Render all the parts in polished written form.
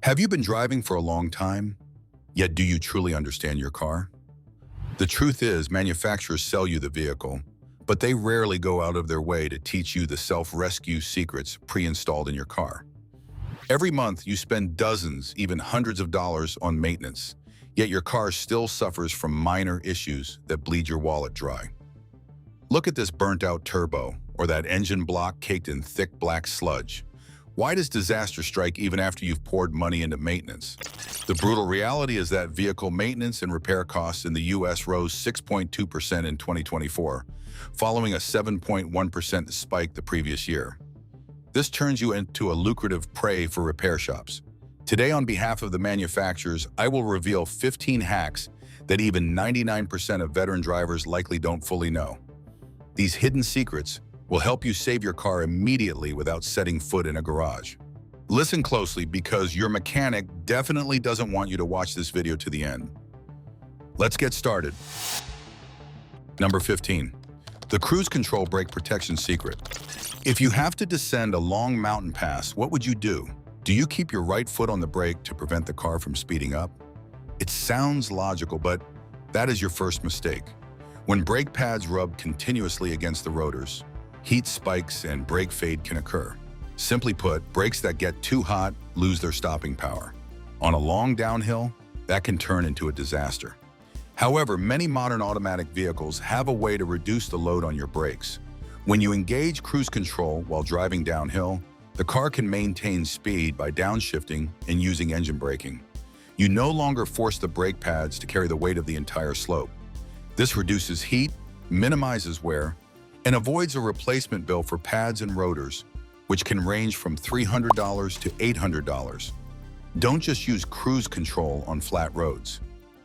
Have you been driving for a long time? Yet do you truly understand your car? The truth is, manufacturers sell you the vehicle, but they rarely go out of their way to teach you the self-rescue secrets pre-installed in your car. Every month, you spend dozens, even hundreds of dollars on maintenance, yet your car still suffers from minor issues that bleed your wallet dry. Look at this burnt-out turbo, or that engine block caked in thick black sludge. Why does disaster strike even after you've poured money into maintenance? The brutal reality is that vehicle maintenance and repair costs in the U.S. rose 6.2% in 2024, following a 7.1% spike the previous year. This turns you into a lucrative prey for repair shops. Today, on behalf of the manufacturers, I will reveal 15 hacks that even 99% of veteran drivers likely don't fully know. These hidden secrets will help you save your car immediately without setting foot in a garage. Listen closely because your mechanic definitely doesn't want you to watch this video to the end. Let's get started. Number 15. The cruise control brake protection secret. If you have to descend a long mountain pass, what would you do? Do you keep your right foot on the brake to prevent the car from speeding up? It sounds logical, but that is your first mistake. When brake pads rub continuously against the rotors, heat spikes and brake fade can occur. Simply put, brakes that get too hot lose their stopping power. On a long downhill, that can turn into a disaster. However, many modern automatic vehicles have a way to reduce the load on your brakes. When you engage cruise control while driving downhill, the car can maintain speed by downshifting and using engine braking. You no longer force the brake pads to carry the weight of the entire slope. This reduces heat, minimizes wear, and avoids a replacement bill for pads and rotors, which can range from $300 to $800. Don't just use cruise control on flat roads.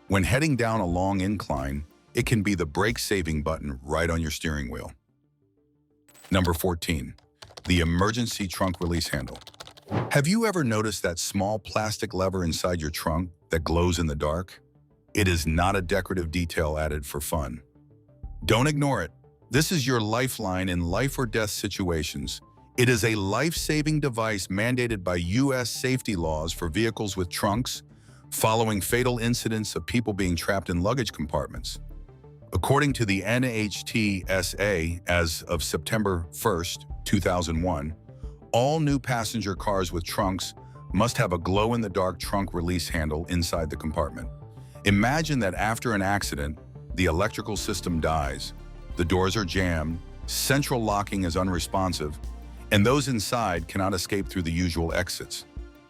When heading down a long incline, it can be the brake-saving button right on your steering wheel. Number 14. The emergency trunk release handle. Have you ever noticed that small plastic lever inside your trunk that glows in the dark? It is not a decorative detail added for fun. Don't ignore it. This is your lifeline in life or death situations. It is a life-saving device mandated by U.S. safety laws for vehicles with trunks, following fatal incidents of people being trapped in luggage compartments. According to the NHTSA, as of September 1, 2001, all new passenger cars with trunks must have a glow-in-the-dark trunk release handle inside the compartment. Imagine that after an accident, the electrical system dies, the doors are jammed, central locking is unresponsive, and those inside cannot escape through the usual exits.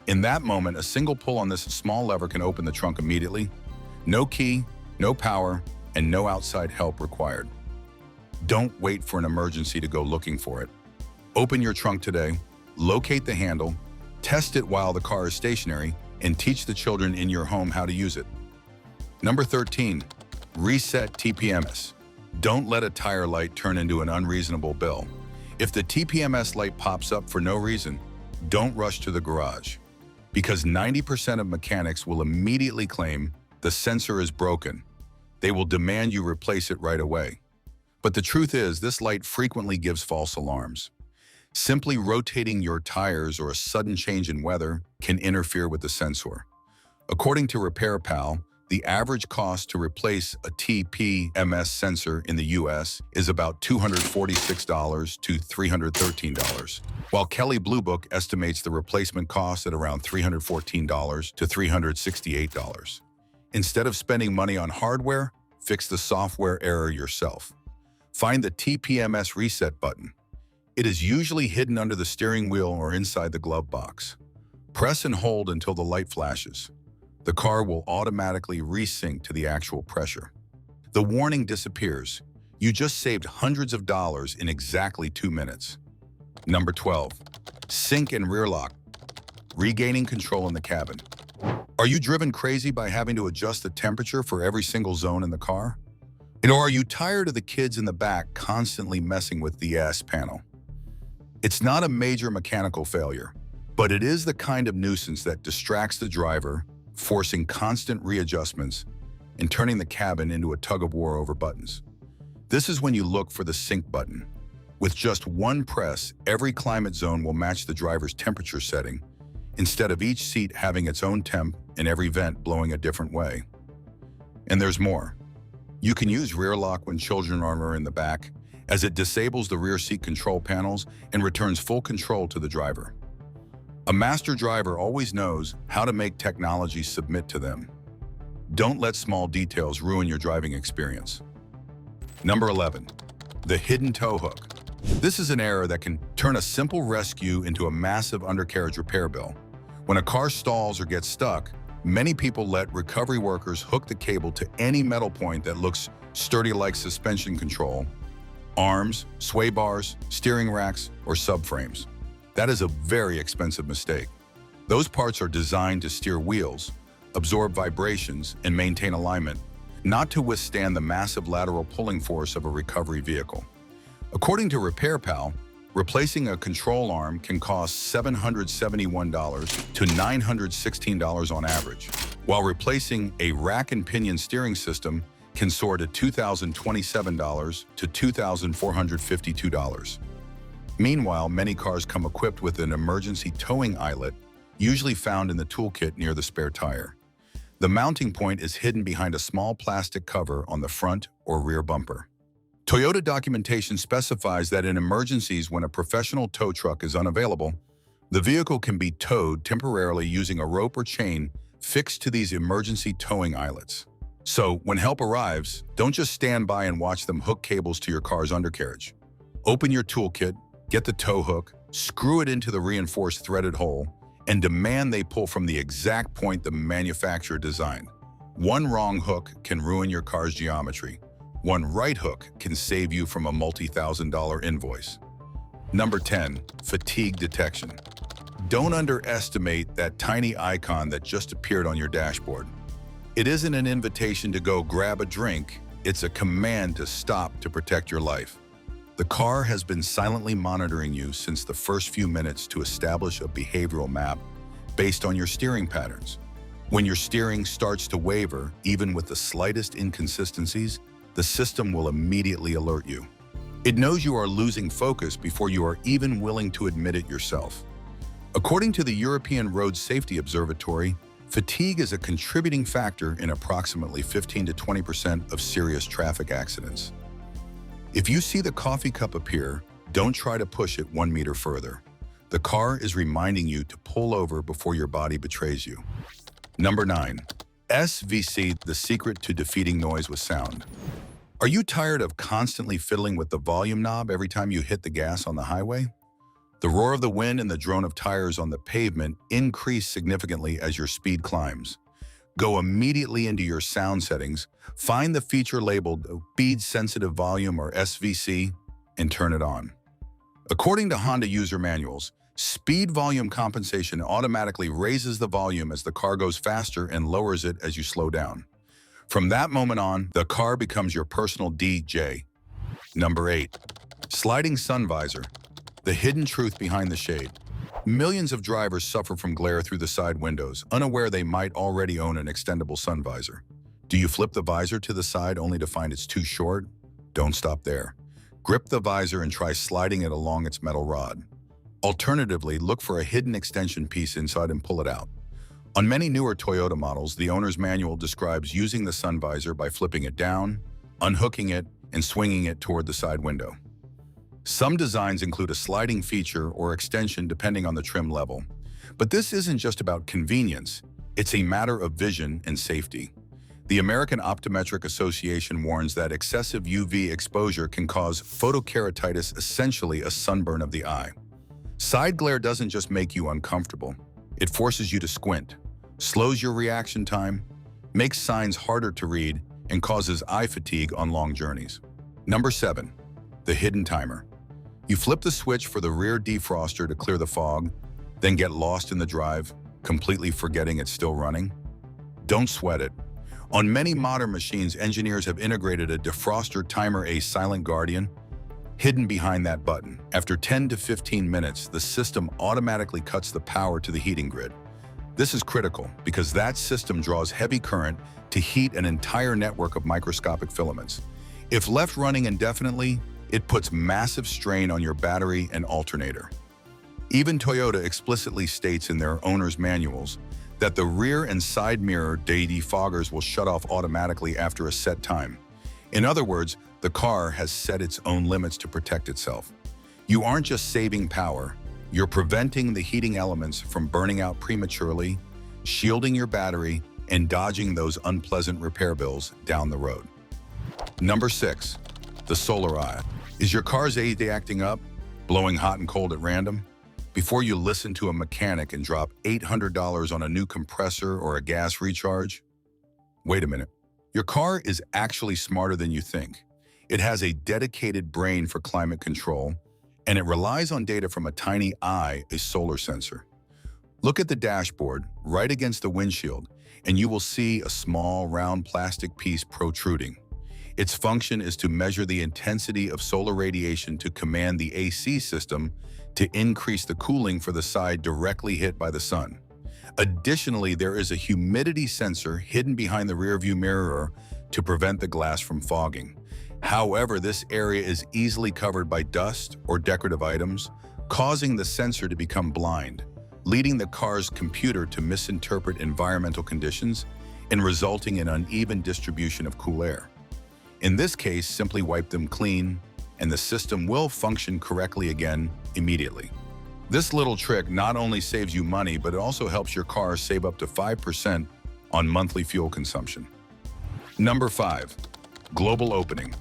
In that moment, a single pull on this small lever can open the trunk immediately. No key, no power, and no outside help required. Don't wait for an emergency to go looking for it. Open your trunk today, locate the handle, test it while the car is stationary, and teach the children in your home how to use it. Number 13. Reset TPMS. Don't let a tire light turn into an unreasonable bill. If the TPMS light pops up for no reason, don't rush to the garage, because 90% of mechanics will immediately claim the sensor is broken. They will demand you replace it right away. But the truth is, this light frequently gives false alarms. Simply rotating your tires or a sudden change in weather can interfere with the sensor. According to RepairPal, the average cost to replace a TPMS sensor in the U.S. is about $246 to $313, while Kelley Blue Book estimates the replacement cost at around $314 to $368. Instead of spending money on hardware, fix the software error yourself. Find the TPMS reset button. It is usually hidden under the steering wheel or inside the glove box. Press and hold until the light flashes. The car will automatically resync to the actual pressure. The warning disappears. You just saved hundreds of dollars in exactly 2 minutes. Number 12. Sync and rear lock. Regaining control in the cabin. Are you driven crazy by having to adjust the temperature for every single zone in the car? Or are you tired of the kids in the back constantly messing with the S panel? It's not a major mechanical failure, but it is the kind of nuisance that distracts the driver, forcing constant readjustments and turning the cabin into a tug-of-war over buttons. This is when you look for the sync button. With just one press, every climate zone will match the driver's temperature setting, instead of each seat having its own temp and every vent blowing a different way. And there's more. You can use rear lock when children are in the back, as it disables the rear seat control panels and returns full control to the driver. A master driver always knows how to make technology submit to them. Don't let small details ruin your driving experience. Number 11. The hidden tow hook. This is an error that can turn a simple rescue into a massive undercarriage repair bill. When a car stalls or gets stuck, many people let recovery workers hook the cable to any metal point that looks sturdy, like suspension control, arms, sway bars, steering racks, or subframes. That is a very expensive mistake. Those parts are designed to steer wheels, absorb vibrations, and maintain alignment, not to withstand the massive lateral pulling force of a recovery vehicle. According to RepairPal, replacing a control arm can cost $771 to $916 on average, while replacing a rack and pinion steering system can soar to $2,027 to $2,452. Meanwhile, many cars come equipped with an emergency towing eyelet, usually found in the toolkit near the spare tire. The mounting point is hidden behind a small plastic cover on the front or rear bumper. Toyota documentation specifies that in emergencies when a professional tow truck is unavailable, the vehicle can be towed temporarily using a rope or chain fixed to these emergency towing eyelets. So, when help arrives, don't just stand by and watch them hook cables to your car's undercarriage. Open your toolkit, get the tow hook, screw it into the reinforced threaded hole, and demand they pull from the exact point the manufacturer designed. One wrong hook can ruin your car's geometry. One right hook can save you from a multi-thousand-dollar invoice. Number 10. Fatigue detection. Don't underestimate that tiny icon that just appeared on your dashboard. It isn't an invitation to go grab a drink, it's a command to stop to protect your life. The car has been silently monitoring you since the first few minutes to establish a behavioral map based on your steering patterns. When your steering starts to waver, even with the slightest inconsistencies, the system will immediately alert you. It knows you are losing focus before you are even willing to admit it yourself. According to the European Road Safety Observatory, fatigue is a contributing factor in approximately 15 to 20% of serious traffic accidents. If you see the coffee cup appear, don't try to push it 1 meter further. The car is reminding you to pull over before your body betrays you. Number 9. SVC, the secret to defeating noise with sound. Are you tired of constantly fiddling with the volume knob every time you hit the gas on the highway? The roar of the wind and the drone of tires on the pavement increase significantly as your speed climbs. Go immediately into your sound settings, find the feature labeled Speed Sensitive Volume or SVC, and turn it on. According to Honda user manuals, speed volume compensation automatically raises the volume as the car goes faster and lowers it as you slow down. From that moment on, the car becomes your personal DJ. Number 8. Sliding sun visor. The hidden truth behind the shade. Millions of drivers suffer from glare through the side windows, unaware they might already own an extendable sun visor. Do you flip the visor to the side only to find it's too short? Don't stop there. Grip the visor and try sliding it along its metal rod. Alternatively, look for a hidden extension piece inside and pull it out. On many newer Toyota models, the owner's manual describes using the sun visor by flipping it down, unhooking it, and swinging it toward the side window. Some designs include a sliding feature or extension depending on the trim level. But this isn't just about convenience, it's a matter of vision and safety. The American Optometric Association warns that excessive UV exposure can cause photokeratitis, essentially a sunburn of the eye. Side glare doesn't just make you uncomfortable, it forces you to squint, slows your reaction time, makes signs harder to read, and causes eye fatigue on long journeys. Number 7. The hidden timer. You flip the switch for the rear defroster to clear the fog, then get lost in the drive, completely forgetting it's still running? Don't sweat it. On many modern machines, engineers have integrated a defroster timer, a silent guardian, hidden behind that button. After 10 to 15 minutes, the system automatically cuts the power to the heating grid. This is critical because that system draws heavy current to heat an entire network of microscopic filaments. If left running indefinitely, it puts massive strain on your battery and alternator. Even Toyota explicitly states in their owner's manuals that the rear and side mirror defoggers will shut off automatically after a set time. In other words, the car has set its own limits to protect itself. You aren't just saving power, you're preventing the heating elements from burning out prematurely, shielding your battery, and dodging those unpleasant repair bills down the road. Number 6, the solar eye. Is your car's AD acting up, blowing hot and cold at random? Before you listen to a mechanic and drop $800 on a new compressor or a gas recharge? Wait a minute. Your car is actually smarter than you think. It has a dedicated brain for climate control, and it relies on data from a tiny eye, a solar sensor. Look at the dashboard right against the windshield, and you will see a small, round plastic piece protruding. Its function is to measure the intensity of solar radiation to command the AC system to increase the cooling for the side directly hit by the sun. Additionally, there is a humidity sensor hidden behind the rearview mirror to prevent the glass from fogging. However, this area is easily covered by dust or decorative items, causing the sensor to become blind, leading the car's computer to misinterpret environmental conditions and resulting in uneven distribution of cool air. In this case, simply wipe them clean, and the system will function correctly again immediately. This little trick not only saves you money, but it also helps your car save up to 5% on monthly fuel consumption. Number 5, global opening.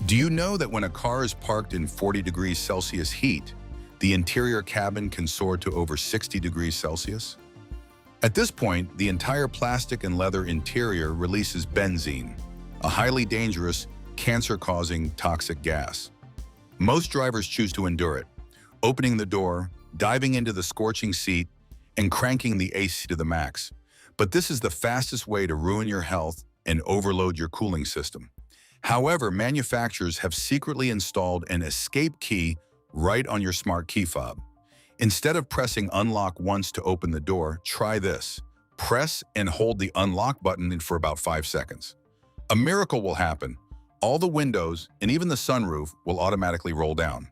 Do you know that when a car is parked in 40 degrees Celsius heat, the interior cabin can soar to over 60 degrees Celsius? At this point, the entire plastic and leather interior releases benzene, a highly dangerous, cancer-causing toxic gas. Most drivers choose to endure it, opening the door, diving into the scorching seat, and cranking the AC to the max. But this is the fastest way to ruin your health and overload your cooling system. However, manufacturers have secretly installed an escape key right on your smart key fob. Instead of pressing unlock once to open the door, try this. Press and hold the unlock button for about 5 seconds. A miracle will happen. All the windows and even the sunroof will automatically roll down.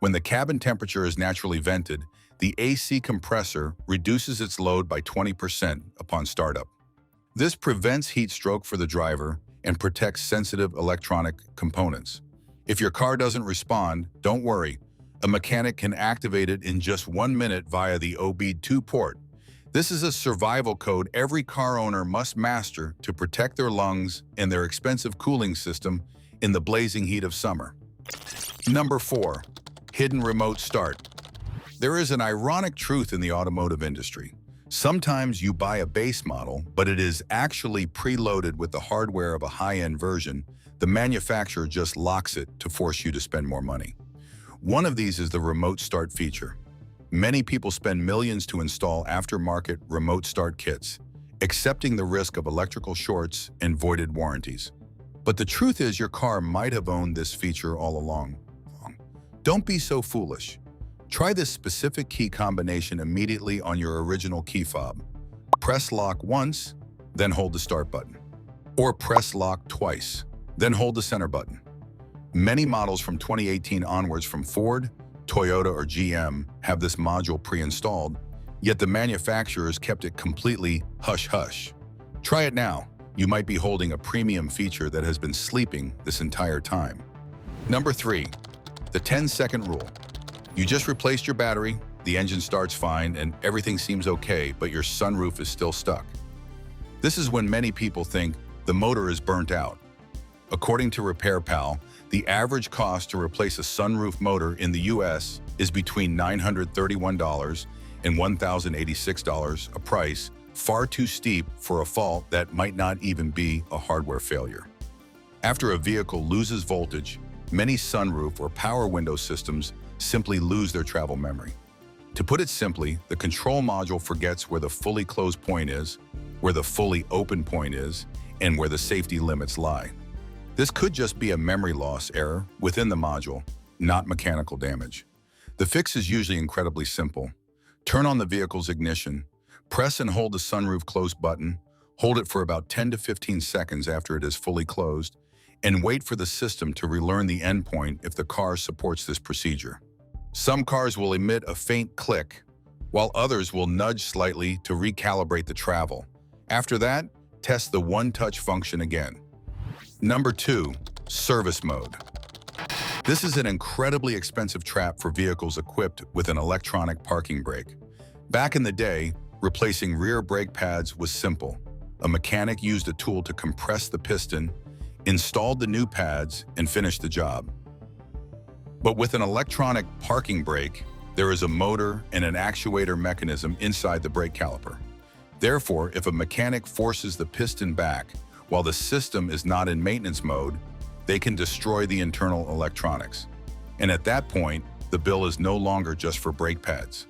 When the cabin temperature is naturally vented, the AC compressor reduces its load by 20% upon startup. This prevents heat stroke for the driver and protects sensitive electronic components. If your car doesn't respond, don't worry. A mechanic can activate it in just 1 minute via the OB2 port. This is a survival code every car owner must master to protect their lungs and their expensive cooling system in the blazing heat of summer. Number 4, hidden remote start. There is an ironic truth in the automotive industry. Sometimes you buy a base model, but it is actually preloaded with the hardware of a high-end version. The manufacturer just locks it to force you to spend more money. One of these is the remote start feature. Many people spend millions to install aftermarket remote start kits, accepting the risk of electrical shorts and voided warranties. But the truth is your car might have owned this feature all along. Don't be so foolish. Try this specific key combination immediately on your original key fob. Press lock once, then hold the start button. Or press lock twice, then hold the center button. Many models from 2018 onwards from Ford, Toyota, or GM have this module pre-installed, yet the manufacturers kept it completely hush-hush. Try it now. You might be holding a premium feature that has been sleeping this entire time. Number 3, the 10-second rule. You just replaced your battery, the engine starts fine, and everything seems okay, but your sunroof is still stuck. This is when many people think the motor is burnt out. According to RepairPal, the average cost to replace a sunroof motor in the US is between $931 and $1,086, a price far too steep for a fault that might not even be a hardware failure. After a vehicle loses voltage, many sunroof or power window systems simply lose their travel memory. To put it simply, the control module forgets where the fully closed point is, where the fully open point is, and where the safety limits lie. This could just be a memory loss error within the module, not mechanical damage. The fix is usually incredibly simple. Turn on the vehicle's ignition, press and hold the sunroof close button, hold it for about 10 to 15 seconds after it is fully closed, and wait for the system to relearn the endpoint if the car supports this procedure. Some cars will emit a faint click, while others will nudge slightly to recalibrate the travel. After that, test the one-touch function again. Number 2, service mode. This is an incredibly expensive trap for vehicles equipped with an electronic parking brake. Back in the day, replacing rear brake pads was simple. A mechanic used a tool to compress the piston, installed the new pads, and finished the job. But with an electronic parking brake, there is a motor and an actuator mechanism inside the brake caliper. Therefore, if a mechanic forces the piston back while the system is not in maintenance mode, they can destroy the internal electronics. And at that point, the bill is no longer just for brake pads.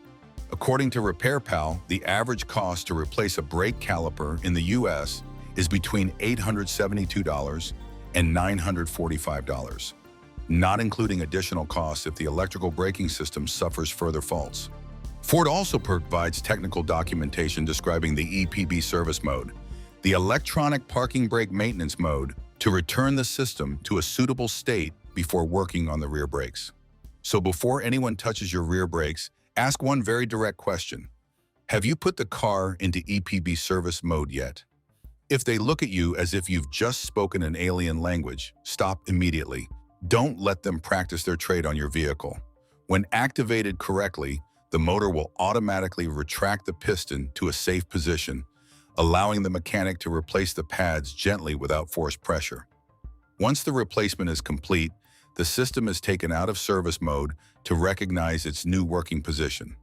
According to RepairPal, the average cost to replace a brake caliper in the US is between $872 and $945, not including additional costs if the electrical braking system suffers further faults. Ford also provides technical documentation describing the EPB service mode, the electronic parking brake maintenance mode, to return the system to a suitable state before working on the rear brakes. So before anyone touches your rear brakes, ask one very direct question. Have you put the car into EPB service mode yet? If they look at you as if you've just spoken an alien language, stop immediately. Don't let them practice their trade on your vehicle. When activated correctly, the motor will automatically retract the piston to a safe position, allowing the mechanic to replace the pads gently without forced pressure. Once the replacement is complete, the system is taken out of service mode to recognize its new working position.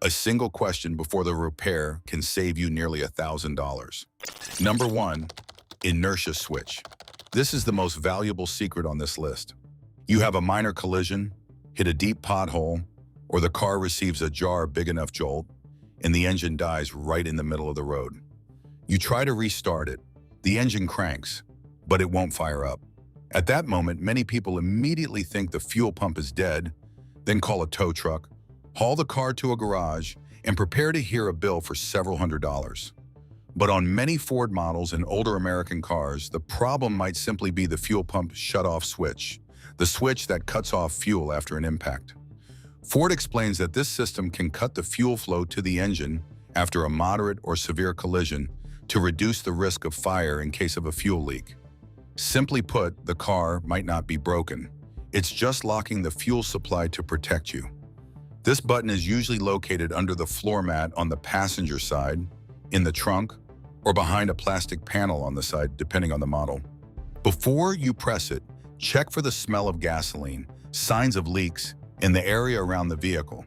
A single question before the repair can save you nearly $1,000. Number 1, inertia switch. This is the most valuable secret on this list. You have a minor collision, hit a deep pothole, or the car receives a jar big enough jolt, and the engine dies right in the middle of the road. You try to restart it. The engine cranks, but it won't fire up. At that moment, many people immediately think the fuel pump is dead, then call a tow truck, haul the car to a garage, and prepare to hear a bill for several $100s. But on many Ford models and older American cars, the problem might simply be the fuel pump shut-off switch, the switch that cuts off fuel after an impact. Ford explains that this system can cut the fuel flow to the engine after a moderate or severe collision to reduce the risk of fire in case of a fuel leak. Simply put, the car might not be broken. It's just locking the fuel supply to protect you. This button is usually located under the floor mat on the passenger side, in the trunk, or behind a plastic panel on the side, depending on the model. Before you press it, check for the smell of gasoline, signs of leaks, in the area around the vehicle.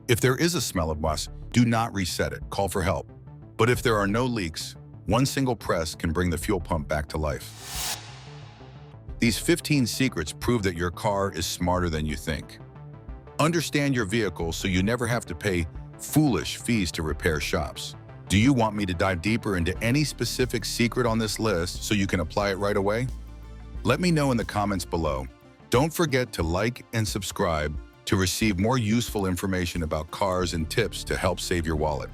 If there is a smell of rust, do not reset it, call for help. But if there are no leaks, one single press can bring the fuel pump back to life. These 15 secrets prove that your car is smarter than you think. Understand your vehicle so you never have to pay foolish fees to repair shops. Do you want me to dive deeper into any specific secret on this list so you can apply it right away? Let me know in the comments below. Don't forget to like and subscribe to receive more useful information about cars and tips to help save your wallet.